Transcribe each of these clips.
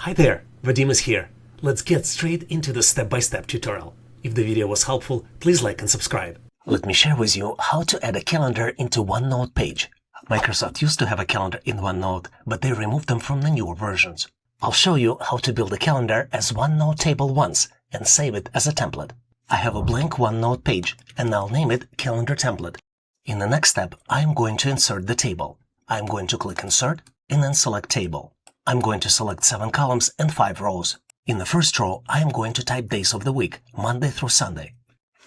Hi there, Vadim is here. Let's get straight into the step-by-step tutorial. If the video was helpful, please like and subscribe. Let me share with you how to add a calendar into OneNote page. Microsoft used to have a calendar in OneNote, but they removed them from the newer versions. I'll show you how to build a calendar as OneNote table once and save it as a template. I have a blank OneNote page and I'll name it Calendar Template. In the next step, I'm going to insert the table. I'm going to click Insert and then select Table. I'm going to select 7 columns and 5 rows. In the first row, I am going to type days of the week, Monday through Sunday.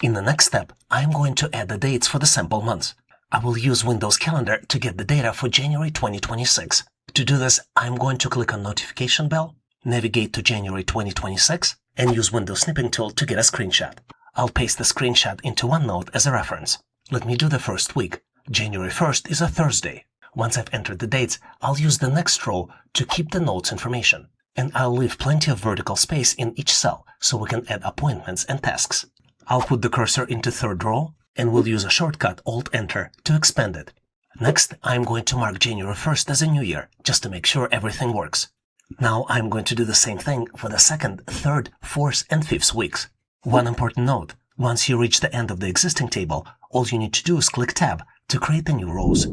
In the next step, I am going to add the dates for the sample months. I will use Windows Calendar to get the data for January 2026. To do this, I am going to click on Notification Bell, navigate to January 2026, and use Windows Snipping Tool to get a screenshot. I'll paste the screenshot into OneNote as a reference. Let me do the first week. January 1st is a Thursday. Once I've entered the dates, I'll use the next row to keep the notes information. And I'll leave plenty of vertical space in each cell so we can add appointments and tasks. I'll put the cursor into third row and we'll use a shortcut Alt-Enter to expand it. Next, I'm going to mark January 1st as a new year, just to make sure everything works. Now I'm going to do the same thing for the 2nd, 3rd, 4th, and 5th weeks. One important note, once you reach the end of the existing table, all you need to do is click Tab to create the new rows.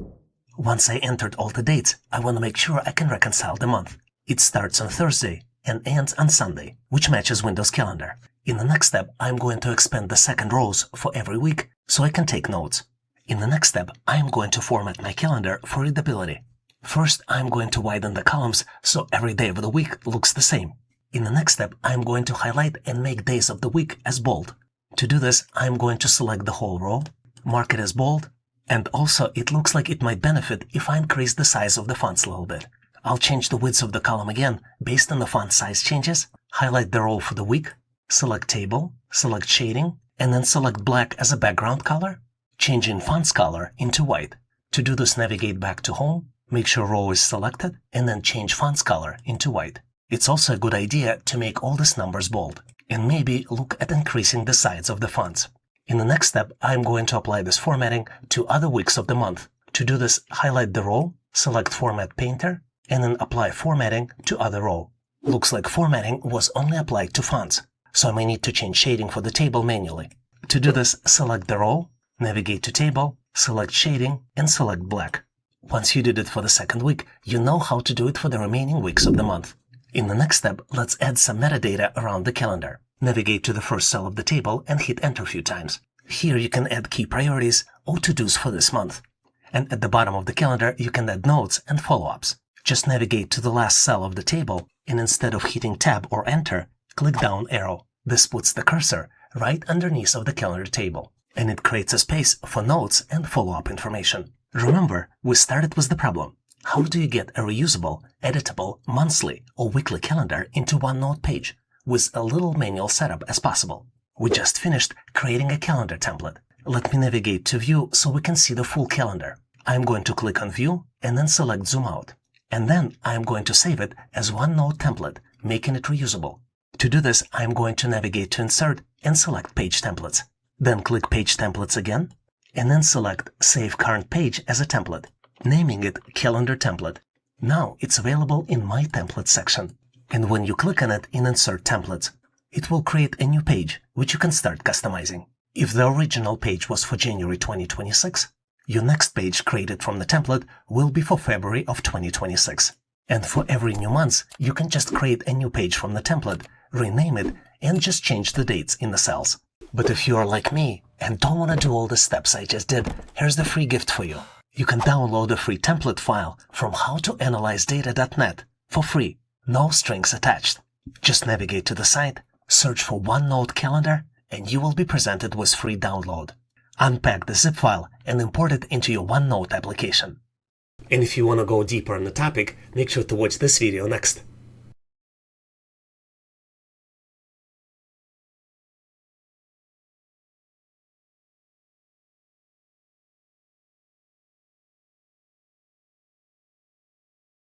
Once I entered all the dates, I want to make sure I can reconcile the month. It starts on Thursday and ends on Sunday, which matches Windows Calendar. In the next step, I'm going to expand the second rows for every week so I can take notes. In the next step, I'm going to format my calendar for readability. First, I'm going to widen the columns so every day of the week looks the same. In the next step, I'm going to highlight and make days of the week as bold. To do this, I'm going to select the whole row, mark it as bold, and also it looks like it might benefit if I increase the size of the fonts a little bit. I'll change the width of the column again based on the font size changes, highlight the row for the week, select Table, select Shading, and then select black as a background color, changing fonts color into white. To do this, navigate back to Home, make sure row is selected, and then change fonts color into white. It's also a good idea to make all these numbers bold, and maybe look at increasing the size of the fonts. In the next step, I'm going to apply this formatting to other weeks of the month. To do this, highlight the row, select Format Painter, and then apply formatting to other row. Looks like formatting was only applied to fonts, so I may need to change shading for the table manually. To do this, select the row, navigate to Table, select Shading, and select Black. Once you did it for the second week, you know how to do it for the remaining weeks of the month. In the next step, let's add some metadata around the calendar. Navigate to the first cell of the table and hit Enter a few times. Here you can add key priorities or to-dos for this month. And at the bottom of the calendar, you can add notes and follow-ups. Just navigate to the last cell of the table, and instead of hitting Tab or Enter, click down arrow. This puts the cursor right underneath of the calendar table, and it creates a space for notes and follow-up information. Remember, we started with the problem. How do you get a reusable, editable, monthly or weekly calendar into OneNote page with a little manual setup as possible? We just finished creating a calendar template. Let me navigate to View so we can see the full calendar. I'm going to click on View and then select Zoom Out. And then I'm going to save it as OneNote template, making it reusable. To do this, I'm going to navigate to Insert and select Page Templates. Then click Page Templates again, and then select Save Current Page as a template, naming it Calendar Template. Now it's available in My Templates section. And when you click on it in Insert Templates, it will create a new page, which you can start customizing. If the original page was for January 2026, your next page created from the template will be for February of 2026. And for every new month, you can just create a new page from the template, rename it, and just change the dates in the cells. But if you are like me and don't want to do all the steps I just did, here's the free gift for you. You can download a free template file from howtoanalyzedata.net for free, no strings attached. Just navigate to the site, search for OneNote Calendar, and you will be presented with free download. Unpack the zip file and import it into your OneNote application. And if you want to go deeper on the topic, make sure to watch this video next.